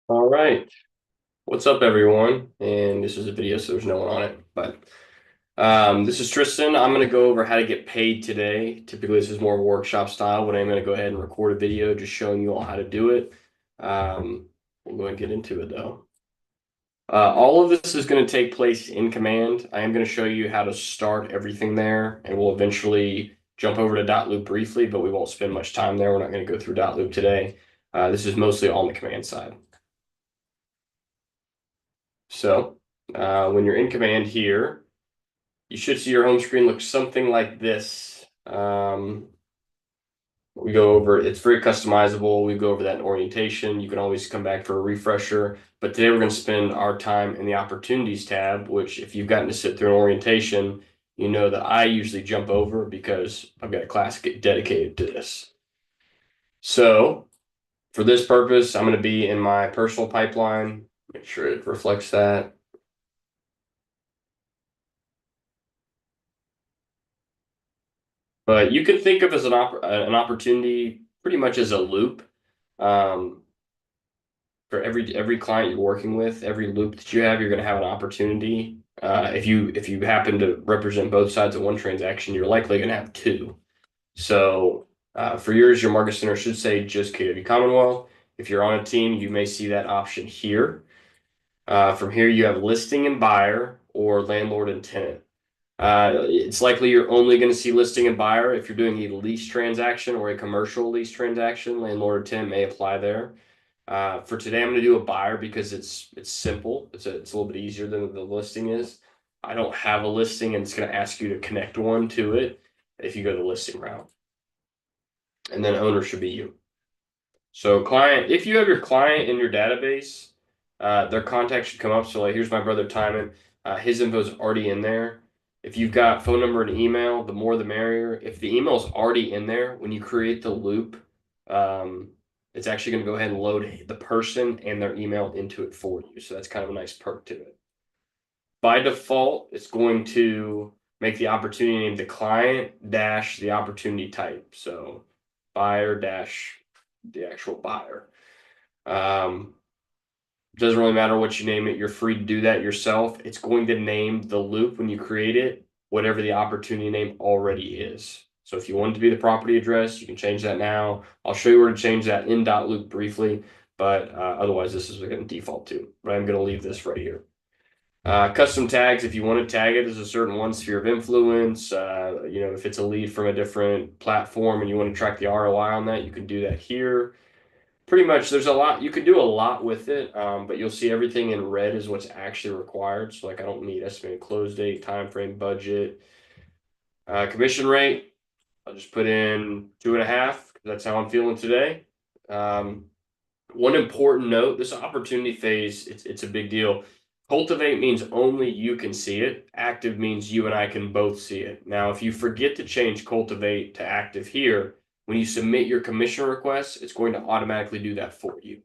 All right. What's up, everyone? And this is a video, so there's no one on it. But this is Tristan. I'm going to go over how to get paid today. Typically, this is more of a workshop style, but I'm going to go ahead and record a video just showing you all how to do it. We'll go ahead and get into it, though. All of this is going to take place in Command. I am going to show you how to start everything there, and we'll eventually jump over to .loop briefly, but we won't spend much time there. We're not going to go through .loop today. This is mostly on the Command side. So when you're in Command here, you should see your home screen look something like this. We go over, it's very customizable. We go over that in orientation. You can always come back for a refresher. But today we're going to spend our time in the Opportunities tab, which if you've gotten to sit through an orientation, you know that I usually jump over because I've got a class dedicated to this. So for this purpose, I'm going to be in my personal pipeline. Make sure it reflects that. But you can think of as an opportunity pretty much as a loop. Um, for every client you're working with, every loop that you have, you're going to have an opportunity. If you happen to represent both sides of one transaction, you're likely going to have two. So for yours, your market center should say just KW Commonwealth. If you're on a team, you may see that option here. From here, you have listing and buyer or landlord and tenant. It's likely you're only going to see listing and buyer if you're doing a lease transaction or a commercial lease transaction. Landlord or tenant may apply there. For today, I'm going to do a buyer because it's simple. It's a little bit easier than the listing is. I don't have a listing, and it's going to ask you to connect one to it if you go the listing route. And then owner should be you. So client, if you have your client in your database, their contact should come up. So like, here's my brother Timon. His info is already in there. If you've got phone number and email, the more the merrier. If the email is already in there, when you create the loop, um, it's actually going to go ahead and load the person and their email into it for you. So that's kind of a nice perk to it. By default, it's going to make the opportunity name the client dash the opportunity type. So buyer dash the actual buyer. Um, doesn't really matter what you name it. You're free to do that yourself. It's going to name the loop when you create it, whatever the opportunity name already is. So if you want it to be the property address, you can change that now. I'll show you where to change that in .loop briefly, but otherwise this is going to default to. But I'm going to leave this right here. Custom tags, if you want to tag it as a certain one sphere of influence, if it's a lead from a different platform and you want to track the ROI on that, you can do that here. Pretty much, there's a lot, you can do a lot with it, but you'll see everything in red is what's actually required. So like I don't need estimated close date, time frame, budget, commission rate. I'll just put in 2.5. That's how I'm feeling today. Um, One important note, this opportunity phase, it's a big deal. Cultivate means only you can see it. Active means you and I can both see it. Now, if you forget to change cultivate to active here, when you submit your commission request, it's going to automatically do that for you.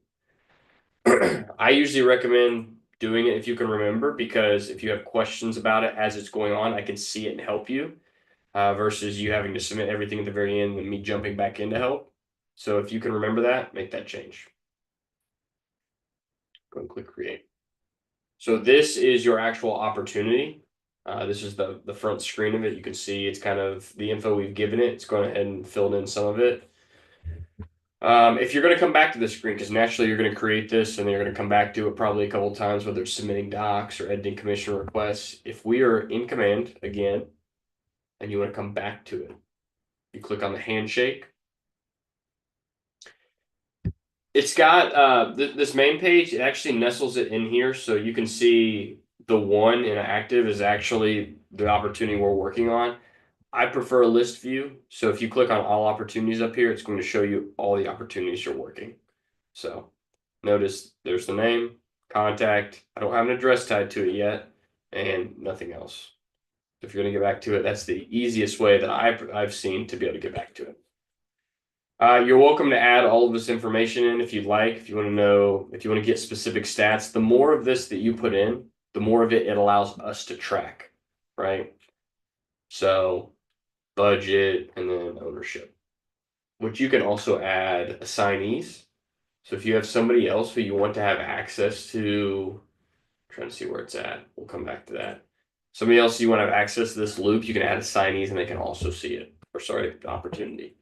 I usually recommend doing it if you can remember, because if you have questions about it as it's going on, I can see it and help you, versus you having to submit everything at the very end and me jumping back in to help. So if you can remember that, make that change. Go and click create. So this is your actual opportunity. This is the front screen of it. You can see it's kind of the info we've given it. It's gone ahead and filled in some of it. If you're going to come back to this screen, because naturally you're going to create this and then you're going to come back to it probably a couple of times, whether it's submitting docs or editing commission requests. If we are in command again, and you want to come back to it, you click on the handshake. It's got this main page. It actually nestles it in here, so you can see the one in active is actually the opportunity we're working on. I prefer a list view, so if you click on all opportunities up here, it's going to show you all the opportunities you're working. So notice there's the name, contact. I don't have an address tied to it yet, and nothing else. If you're going to get back to it, that's the easiest way that I've seen to be able to get back to it. You're welcome to add all of this information in if you'd like. If you want to know, if you want to get specific stats, the more of this that you put in, the more of it allows us to track, right? So budget and then ownership, which you can also add assignees. So if you have somebody else who you want to have access to, I'm trying to see where it's at. We'll come back to that. Somebody else you want to have access to this loop, you can add assignees and they can also see it. Or sorry, the opportunity.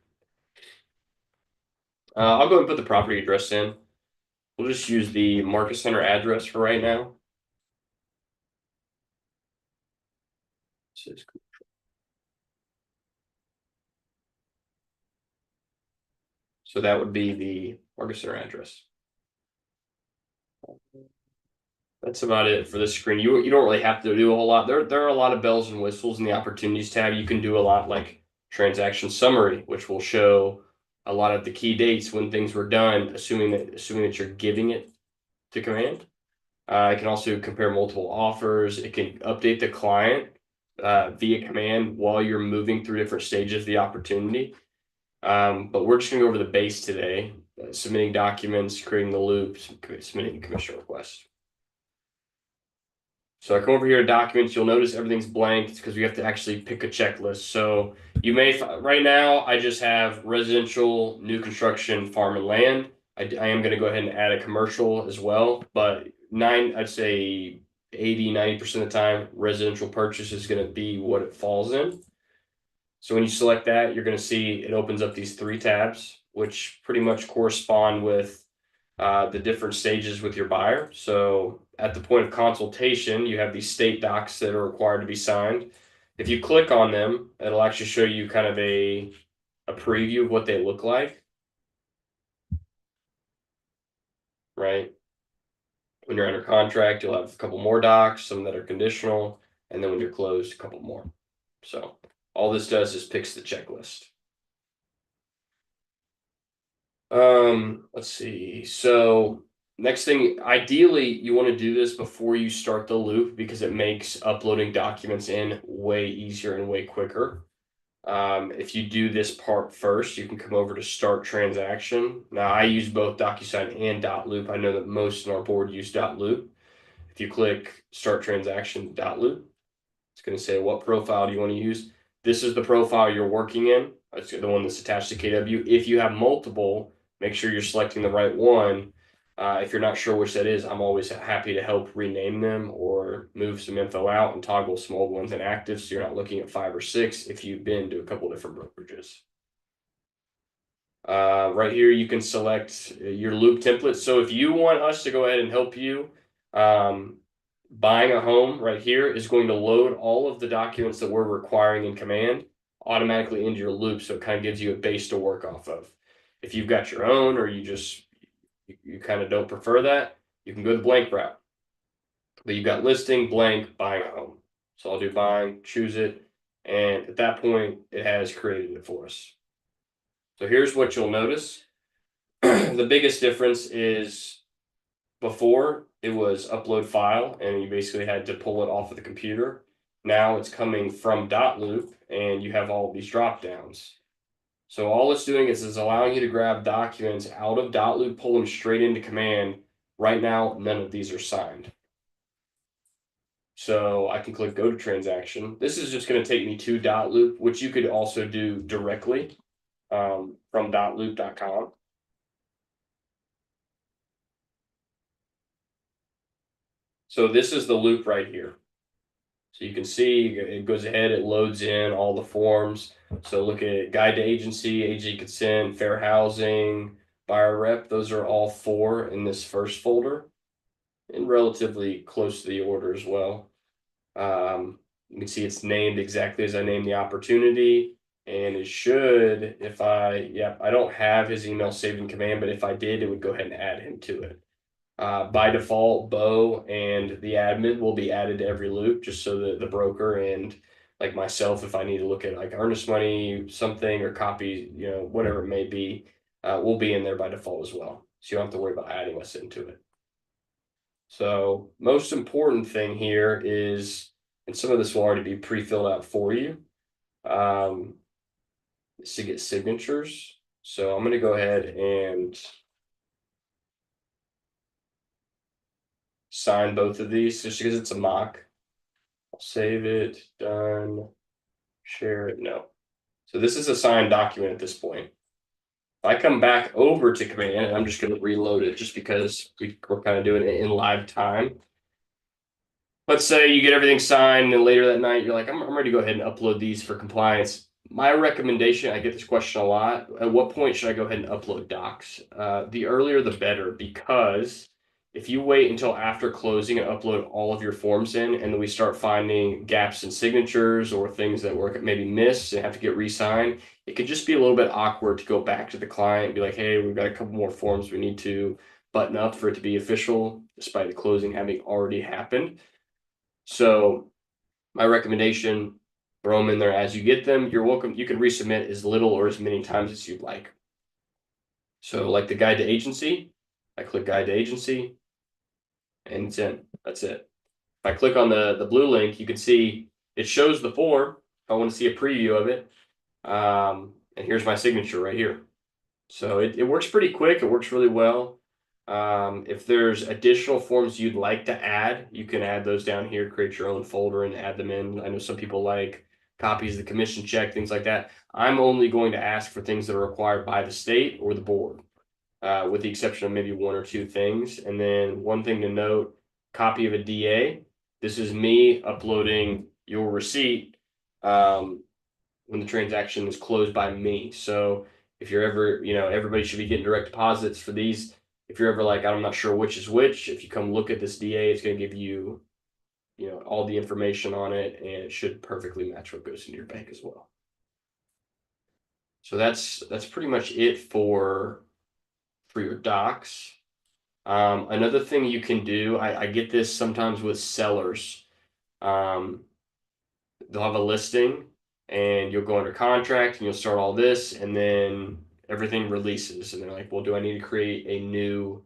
I'll go ahead and put the property address in. We'll just use the Market Center address for right now. So that would be the Market Center address. That's about it for this screen. You don't really have to do a whole lot. There are a lot of bells and whistles in the opportunities tab. You can do a lot like transaction summary, which will show a lot of the key dates when things were done, assuming that you're giving it to command. It can also compare multiple offers. It can update the client via command while you're moving through different stages of the opportunity. But we're just going to go over the base today, submitting documents, creating the loops, submitting commission requests. So I come over here to documents, you'll notice everything's blank. It's because we have to actually pick a checklist. So you may, right now, I just have residential, new construction, farm and land. I am going to go ahead and add a commercial as well, but I'd say 80–90% of the time, residential purchase is going to be what it falls in. So when you select that, you're going to see it opens up these 3 tabs, which pretty much correspond with the different stages with your buyer. So at the point of consultation, you have these state docs that are required to be signed. If you click on them, it'll actually show you kind of a preview of what they look like, right? When you're under contract, you'll have a couple more docs, some that are conditional, and then when you're closed, a couple more. So all this does is picks the checklist. Let's see. So next thing, ideally, you want to do this before you start the loop because it makes uploading documents in way easier and way quicker. If you do this part first, you can come over to start transaction. Now I use both DocuSign and .loop. I know that most in our board use .loop. If you click start transaction .loop, it's going to say what profile do you want to use. This is the profile you're working in. It's the one that's attached to KW. If you have multiple, make sure you're selecting the right one. If you're not sure which that is, I'm always happy to help rename them or move some info out and toggle some old ones inactive so you're not looking at 5 or 6 if you've been to a couple different brokerages. Right here, you can select your loop template. So if you want us to go ahead and help you, buying a home right here is going to load all of the documents that we're requiring in command automatically into your loop. So it kind of gives you a base to work off of. If you've got your own or you kind of don't prefer that, you can go the blank route. But you've got listing, blank, buying a home. So I'll do buying, choose it. And at that point, it has created it for us. So here's what you'll notice. The biggest difference is before it was upload file and you basically had to pull it off of the computer. Now it's coming from .loop and you have all of these drop downs. So all it's doing is allowing you to grab documents out of .loop, pull them straight into command. Right now, none of these are signed. So I can click go to transaction. This is just going to take me to .loop, which you could also do directly from .loop.com. So this is the loop right here. So you can see it goes ahead, it loads in all the forms. So look at guide to agency, AG consent, fair housing, buyer rep. Those are all 4 in this first folder and relatively close to the order as well. You can see it's named exactly as I named the opportunity. And it should, I don't have his email saved in command, but if I did, it would go ahead and add him to it. By default, Bo and the admin will be added to every loop just so that the broker and like myself, if I need to look at like earnest money, something or copy, whatever it may be, will be in there by default as well. So you don't have to worry about adding us into it. So most important thing here is, and some of this will already be pre-filled out for you, is to get signatures. So I'm going to go ahead and sign both of these just because it's a mock. I'll save it, done, share it, no. So this is a signed document at this point. If I come back over to command, and I'm just going to reload it just because we're kind of doing it in live time. Let's say you get everything signed, and later that night you're like, I'm ready to go ahead and upload these for compliance. My recommendation, I get this question a lot. At what point should I go ahead and upload docs? The earlier the better, because if you wait until after closing and upload all of your forms in, and then we start finding gaps in signatures or things that were maybe missed and have to get re-signed, it could just be a little bit awkward to go back to the client and be like, hey, we've got a couple more forms we need to button up for it to be official, despite the closing having already happened. So my recommendation, throw them in there as you get them. You're welcome. You can resubmit as little or as many times as you'd like. So like the guide to agency, I click guide to agency and it's in. That's it. If I click on the blue link, you can see it shows the form. If I want to see a preview of it. And here's my signature right here. So it works pretty quick. It works really well. If there's additional forms you'd like to add, you can add those down here, create your own folder and add them in. I know some people like copies of the commission check, things like that. I'm only going to ask for things that are required by the state or the board, with the exception of maybe one or two things. And then one thing to note, copy of a DA. This is me uploading your receipt when the transaction is closed by me. So if you're ever, everybody should be getting direct deposits for these. If you're ever like, I'm not sure which is which, if you come look at this DA, it's going to give you, all the information on it, and it should perfectly match what goes into your bank as well. So that's pretty much it for your docs. Another thing you can do, I get this sometimes with sellers. They'll have a listing and you'll go under contract and you'll start all this, and then everything releases and they're like, well, do I need to create a new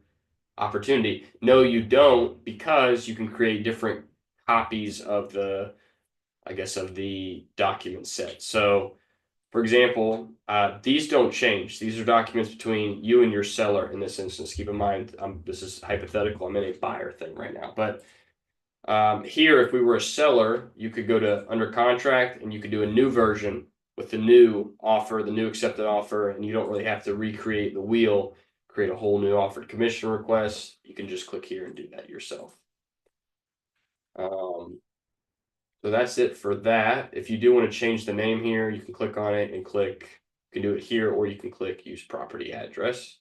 opportunity? No, you don't, because you can create different copies of the, I guess, of the document set. So for example, these don't change. These are documents between you and your seller in this instance. Keep in mind, this is hypothetical. I'm in a buyer thing right now, but here, if we were a seller, you could go to under contract and you could do a new version with the new offer, the new accepted offer, and you don't really have to recreate the wheel, create a whole new offered commission request. You can just click here and do that yourself. So that's it for that. If you do want to change the name here, you can click on it and click, you can do it here, or you can click use property address.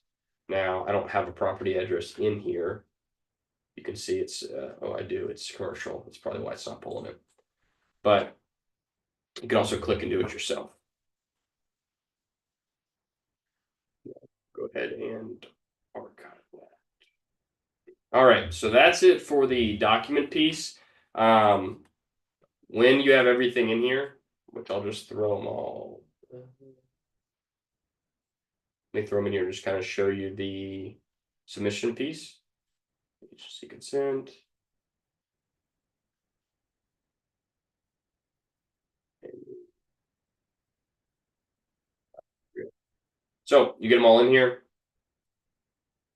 Now, I don't have a property address in here. You can see it's, oh, I do, it's commercial. That's probably why it's not pulling it. But you can also click and do it yourself. Go ahead and archive that. All right, so that's it for the document piece. When you have everything in here, which I'll just throw them all. Let me throw them in here and just kind of show you the submission piece. Agency consent. So you get them all in here.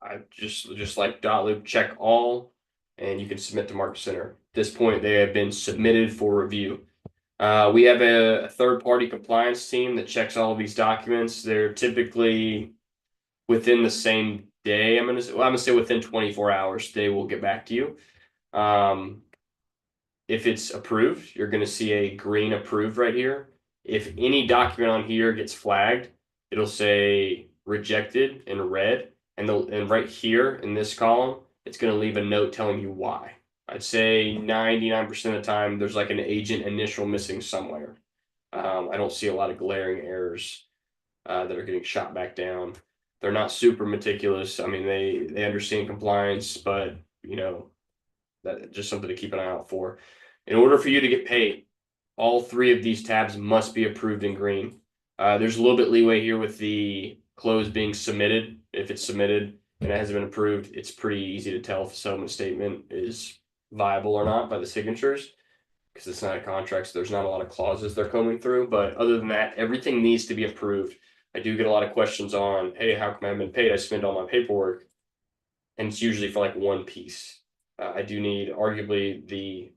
I just like dot loop check all, and you can submit to Market Center. At this point, they have been submitted for review. We have a third-party compliance team that checks all of these documents. They're typically within the same day. I'm gonna say within 24 hours, they will get back to you. If it's approved, you're gonna see a green approved right here. If any document on here gets flagged, it'll say rejected in red, and right here in this column, it's gonna leave a note telling you why. I'd say 99% of the time there's like an agent initial missing somewhere. I don't see a lot of glaring errors that are getting shot back down. They're not super meticulous. I mean, they understand compliance, but that's just something to keep an eye out for. In order for you to get paid, all three of these tabs must be approved in green. There's a little bit leeway here with the close being submitted. If it's submitted and it hasn't been approved, it's pretty easy to tell if the settlement statement is viable or not by the signatures, because it's not a contract, so there's not a lot of clauses they're combing through. But other than that, everything needs to be approved. I do get a lot of questions on, hey, how come I haven't been paid? I spend all my paperwork, and it's usually for like one piece. I do need arguably the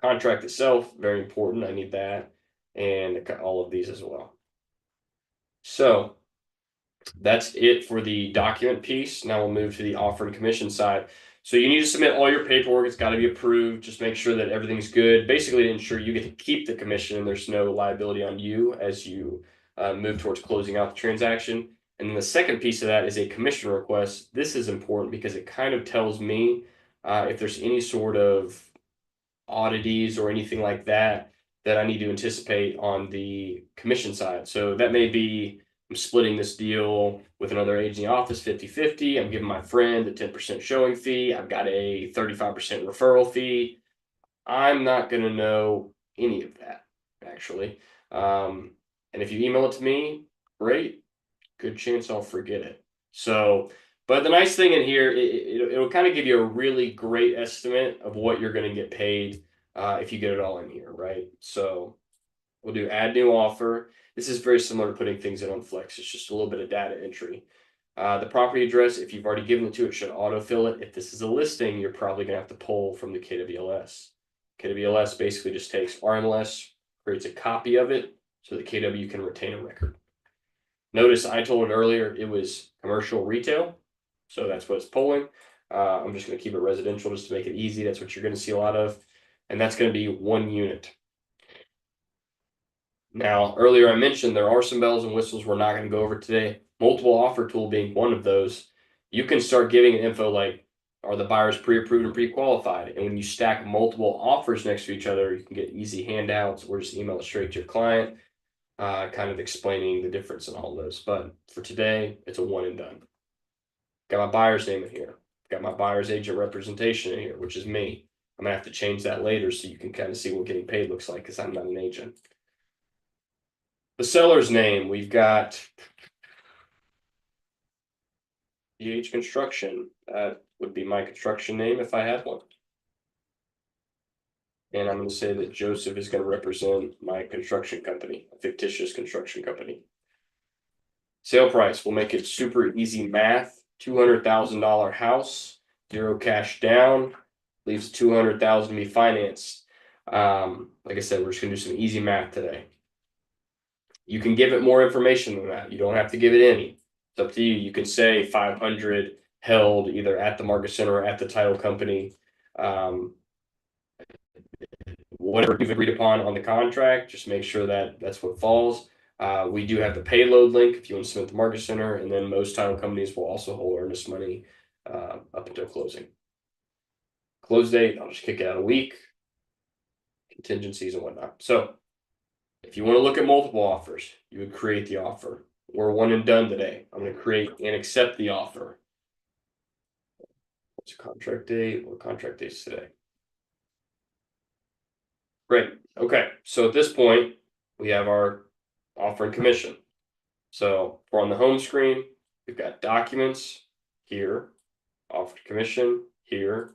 contract itself, very important. I need that, and all of these as well. So That's it for the document piece. Now we'll move to the offer and commission side. So you need to submit all your paperwork. It's got to be approved. Just make sure that everything's good. Basically, to ensure you get to keep the commission and there's no liability on you as you move towards closing out the transaction. And then the second piece of that is a commission request. This is important because it kind of tells me if there's any sort of oddities or anything like that that I need to anticipate on the commission side. So that may be I'm splitting this deal with another agent in the office 50-50. I'm giving my friend a 10% showing fee. I've got a 35% referral fee. I'm not going to know any of that, actually. And if you email it to me, great. Good chance I'll forget it. So, but the nice thing in here, it'll kind of give you a really great estimate of what you're going to get paid if you get it all in here, right? So we'll do add new offer. This is very similar to putting things in on Flex. It's just a little bit of data entry. The property address, if you've already given it to it, should autofill it. If this is a listing, you're probably going to have to pull from the KWLS. KWLS basically just takes RMLS, creates a copy of it so the KW can retain a record. Notice I told it earlier it was commercial retail, so that's what it's pulling. I'm just going to keep it residential just to make it easy. That's what you're going to see a lot of, and that's going to be 1 unit. Now, earlier I mentioned there are some bells and whistles we're not going to go over today. Multiple offer tool being one of those. You can start giving info like, are the buyers pre-approved and pre-qualified? And when you stack multiple offers next to each other, you can get easy handouts or just email it straight to your client, kind of explaining the difference in all those. But for today, it's a one and done. Got my buyer's name in here. Got my buyer's agent representation in here, which is me. I'm gonna have to change that later so you can kind of see what getting paid looks like because I'm not an agent. The seller's name, we've got DH Construction. That would be my construction name if I had one. And I'm going to say that Joseph is going to represent my construction company, a fictitious construction company. Sale price, we'll make it super easy math. $200,000 house, 0 cash down, leaves $200,000 to be financed. Like I said, we're just going to do some easy math today. You can give it more information than that. You don't have to give it any. It's up to you. You can say 500 held either at the market center or at the title company. Whatever you've agreed upon on the contract, just make sure that that's what falls. We do have the payload link if you want to submit the market center, and then most title companies will also hold earnest money up until closing. Close date, I'll just kick it out a week, contingencies and whatnot. So if you want to look at multiple offers, you would create the offer. We're one and done today. I'm going to create and accept the offer. What's the contract date? What contract date's today? Great. Okay. So at this point, we have our offer and commission. So we're on the home screen. We've got documents here, offer to commission here,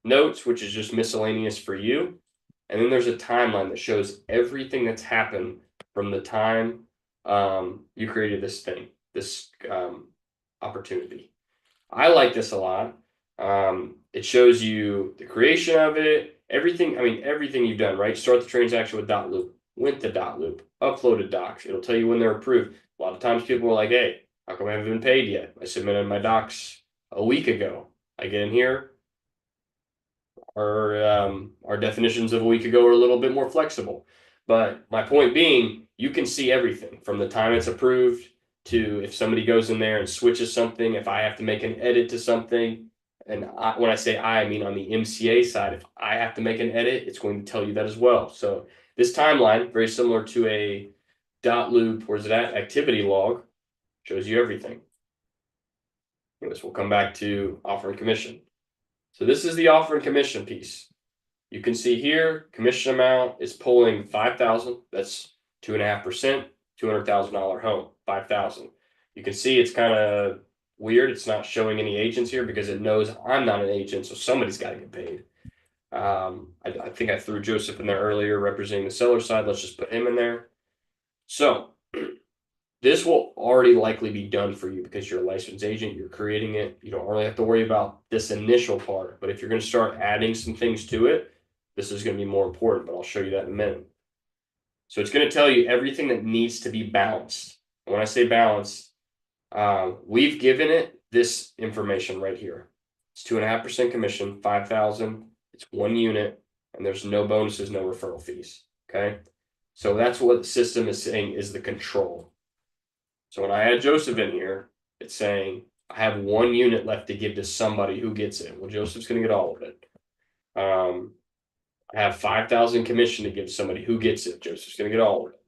notes, which is just miscellaneous for you. And then there's a timeline that shows everything that's happened from the time you created this thing, this opportunity. I like this a lot. It shows you the creation of it, everything. I mean, everything you've done, right? Start the transaction with dot loop, went to dot loop, uploaded docs. It'll tell you when they're approved. A lot of times people are like, hey, how come I haven't been paid yet? I submitted my docs a week ago. I get in here. Our definitions of a week ago are a little bit more flexible. But my point being, you can see everything from the time it's approved to if somebody goes in there and switches something, if I have to make an edit to something. And when I say I mean on the MCA side, if I have to make an edit, it's going to tell you that as well. So this timeline, very similar to a dot loop, where's it at? Activity log, shows you everything. Anyways, we'll come back to offer and commission. So this is the offer and commission piece. You can see here, commission amount is pulling 5,000. That's 2.5%, $200,000 home, 5,000. You can see it's kind of weird. It's not showing any agents here because it knows I'm not an agent, so somebody's got to get paid. I think I threw Joseph in there earlier representing the seller side. Let's just put him in there. So this will already likely be done for you because you're a licensed agent, you're creating it. You don't really have to worry about this initial part. But if you're going to start adding some things to it, this is going to be more important, but I'll show you that in a minute. So it's going to tell you everything that needs to be balanced. And when I say balanced, We've given it this information right here. It's 2.5% commission, 5,000. It's 1 unit, and there's no bonuses, no referral fees. Okay, so that's what the system is saying is the control. So when I add Joseph in here, it's saying I have 1 unit left to give to somebody who gets it. Well, Joseph's going to get all of it. I have 5,000 commission to give somebody who gets it. Joseph's going to get all of it.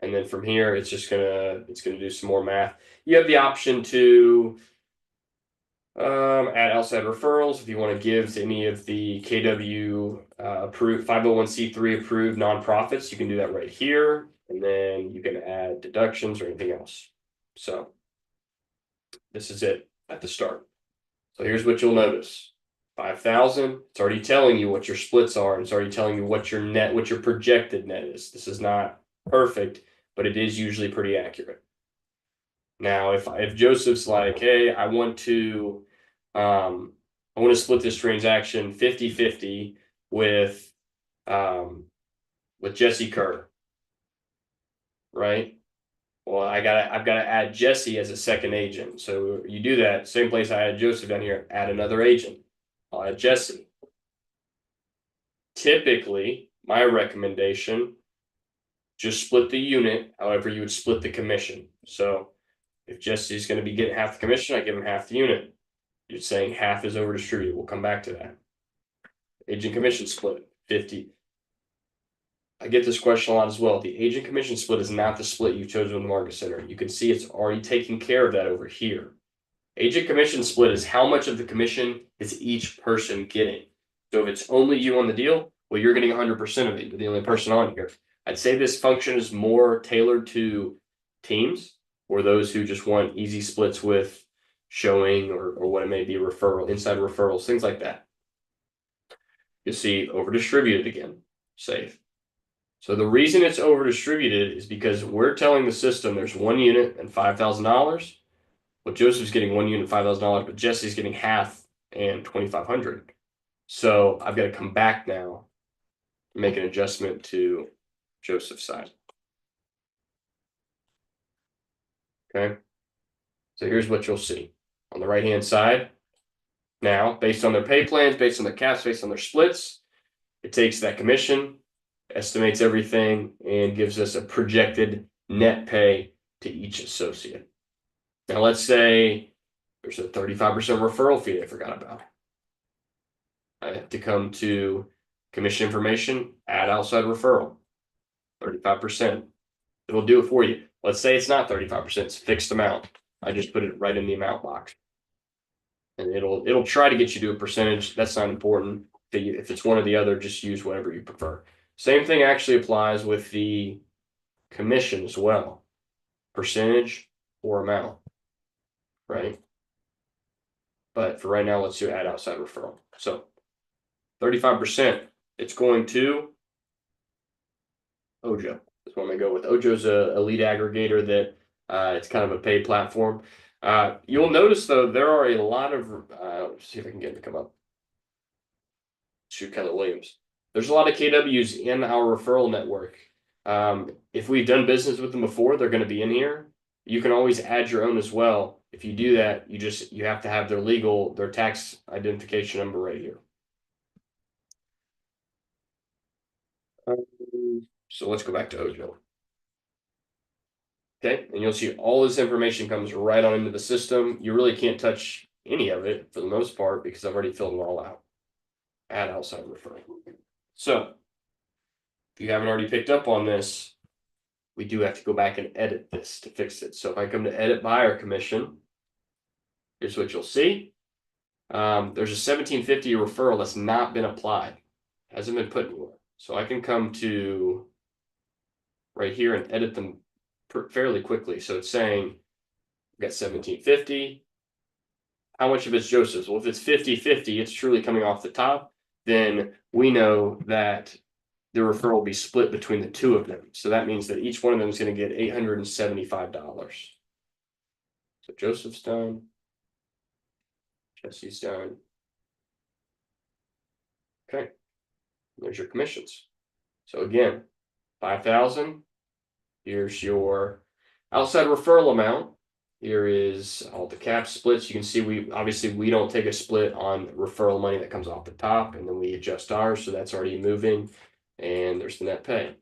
And then from here, it's gonna do some more math. You have the option to add outside referrals if you want to give to any of the KW approved 501c3 approved nonprofits. You can do that right here, and then you can add deductions or anything else. So this is it at the start. So here's what you'll notice. 5,000, it's already telling you what your splits are. It's already telling you what your projected net is. This is not perfect, but it is usually pretty accurate. Now, if Joseph's like, hey, I want to split this transaction 50-50 with Jesse Kerr, right? Well, I've got to add Jesse as a second agent. So you do that, same place I add Joseph down here, add another agent. I'll add Jesse. Typically, my recommendation, just split the unit, however you would split the commission. So if Jesse's going to be getting half the commission, I give him half the unit. You're saying half is over distributed. We'll come back to that. Agent commission split, 50. I get this question a lot as well. The agent commission split is not the split you've chosen with the market center. You can see it's already taking care of that over here. Agent commission split is how much of the commission is each person getting. So if it's only you on the deal, well, you're getting 100% of it. You're the only person on here. I'd say this function is more tailored to teams or those who just want easy splits with showing or what it may be, referral, inside referrals, things like that. You'll see over distributed again, save. So the reason it's over distributed is because we're telling the system there's 1 unit and $5,000. Well, Joseph's getting 1 unit, $5,000, but Jesse's getting half and 2,500. So I've got to come back now and make an adjustment to Joseph's side. Okay. So here's what you'll see on the right-hand side. Now, based on their pay plans, based on their caps, based on their splits, it takes that commission, estimates everything, and gives us a projected net pay to each associate. Now, let's say there's a 35% referral fee I forgot about. I have to come to commission information, add outside referral, 35%. It'll do it for you. Let's say it's not 35%, it's a fixed amount. I just put it right in the amount box. And it'll try to get you to a percentage. That's not important. If it's one or the other, just use whatever you prefer. Same thing actually applies with the commission as well. Percentage or amount, right? But for right now, let's do add outside referral. So 35%, it's going to Ojo. That's what I'm going to go with. Ojo's a lead aggregator that it's kind of a paid platform. You'll notice, though, there are a lot of, let's see if I can get it to come up. Shoot, Keller Williams. There's a lot of KWs in our referral network. If we've done business with them before, they're going to be in here. You can always add your own as well. If you do that, you have to have their tax identification number right here. So let's go back to Ojo. Okay, and you'll see all this information comes right on into the system. You really can't touch any of it for the most part because I've already filled it all out. Add outside referral. So if you haven't already picked up on this, we do have to go back and edit this to fix it. So if I come to edit buyer commission, here's what you'll see. There's a 1750 referral that's not been applied, hasn't been put anywhere. So I can come to right here and edit them fairly quickly. So it's saying we've got 1750. How much of it's Joseph's? Well, if it's 50-50, it's truly coming off the top, then we know that the referral will be split between the two of them. So that means that each one of them is going to get $875. So Joseph's done. Jesse's done. Okay. There's your commissions. So again, 5,000. Here's your outside referral amount Here is all the cap splits. You can see we don't take a split on referral money that comes off the top, and then we adjust ours, so that's already moving. And there's the net pay.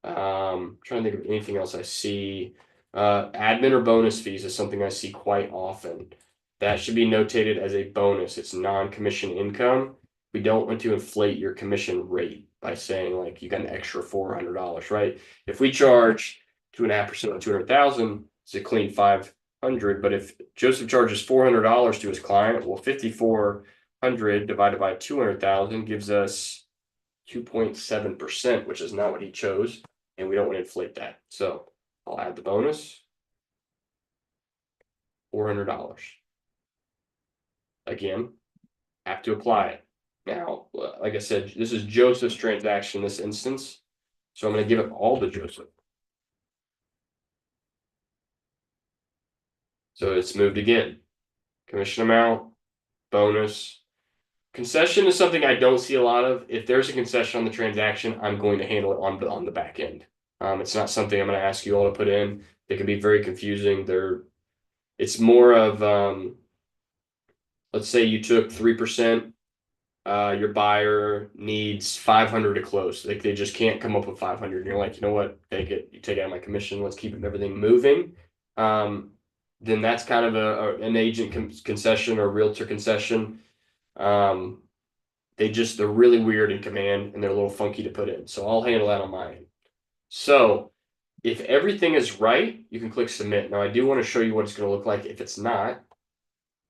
Trying to think of anything else I see. Admin or bonus fees is something I see quite often. That should be notated as a bonus. It's non-commission income. We don't want to inflate your commission rate by saying like you got an extra $400, right? If we charge 2.5% on 200,000, it's a clean 500. But if Joseph charges $400 to his client, well, 5,400 divided by 200,000 gives us 2.7%, which is not what he chose, and we don't want to inflate that. So I'll add the bonus, $400. Again, have to apply it. Now, like I said, this is Joseph's transaction in this instance, so I'm going to give it all to Joseph. So it's moved again. Commission amount, bonus. Concession is something I don't see a lot of. If there's a concession on the transaction, I'm going to handle it on the back end. It's not something I'm going to ask you all to put in. They can be very confusing. It's more of let's say you took 3%. Your buyer needs 500 to close. Like they just can't come up with 500. And you're like, you know what? Take it. You take out my commission. Let's keep everything moving. Then that's kind of an agent concession or realtor concession. They're really weird in command and they're a little funky to put in. So I'll handle that on my end. So if everything is right, you can click submit. Now I do want to show you what it's going to look like if it's not.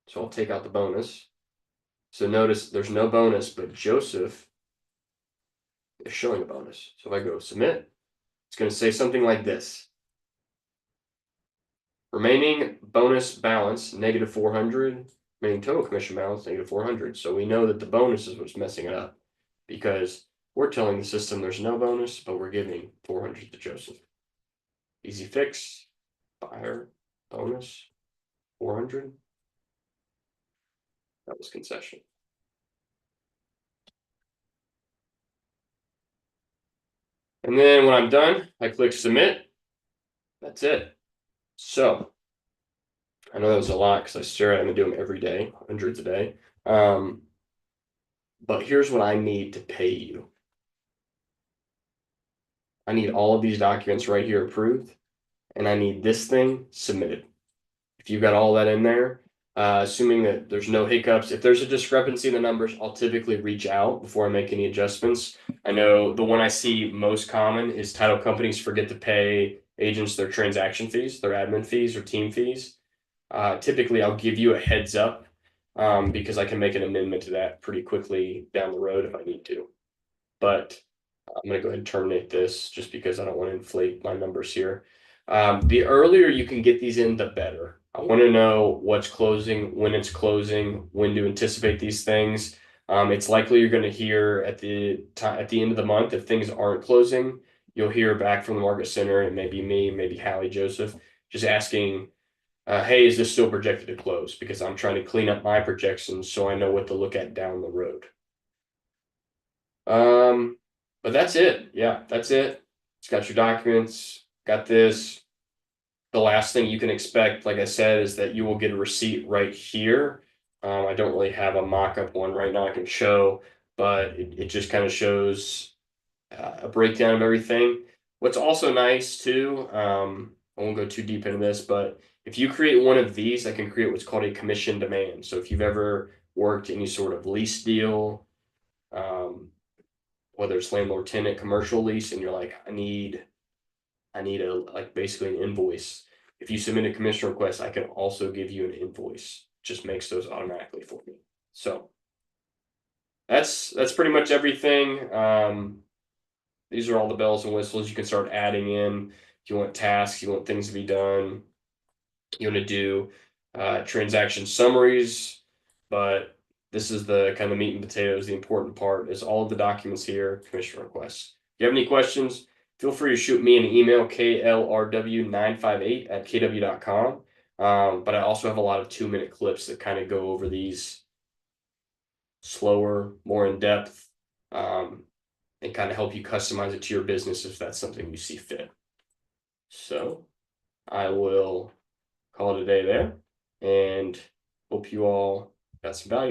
So I'll take out the bonus. So notice there's no bonus, but Joseph is showing a bonus. So if I go submit, it's going to say something like this. Remaining bonus balance, negative 400. Remaining total commission balance, negative 400. So we know that the bonus is what's messing it up because we're telling the system there's no bonus, but we're giving 400 to Joseph. Easy fix, buyer, bonus, 400. That was concession. And then when I'm done, I click submit. That's it. So I know that was a lot because I stare at them and do them every day, hundreds a day. But here's what I need to pay you. I need all of these documents right here approved, and I need this thing submitted. If you've got all that in there, assuming that there's no hiccups, if there's a discrepancy in the numbers, I'll typically reach out before I make any adjustments. I know the one I see most common is title companies forget to pay agents their transaction fees, their admin fees or team fees. Typically, I'll give you a heads up because I can make an amendment to that pretty quickly down the road if I need to. But I'm going to go ahead and terminate this just because I don't want to inflate my numbers here. The earlier you can get these in, the better. I want to know what's closing, when it's closing, when to anticipate these things. It's likely you're going to hear at the end of the month if things aren't closing. You'll hear back from the market center, and maybe me, maybe Hallie Joseph, just asking, hey, is this still projected to close? Because I'm trying to clean up my projections so I know what to look at down the road. But that's it. Yeah, that's it. It's got your documents, got this. The last thing you can expect, like I said, is that you will get a receipt right here. I don't really have a mock-up one right now I can show, but it just kind of shows a breakdown of everything. What's also nice too, I won't go too deep into this, but if you create one of these, I can create what's called a commission demand. So if you've ever worked any sort of lease deal, whether it's landlord tenant commercial lease, and you're like, I need a like basically an invoice. If you submit a commission request, I can also give you an invoice. Just makes those automatically for me. So that's pretty much everything. These are all the bells and whistles you can start adding in. If you want tasks, you want things to be done, you want to do transaction summaries, but this is the kind of meat and potatoes. The important part is all of the documents here, commission requests. If you have any questions, feel free to shoot me an email, klrw958@kw.com. But I also have a lot of 2-minute clips that kind of go over these slower, more in depth, and kind of help you customize it to your business if that's something you see fit. So I will call it a day there, and hope you all got some value.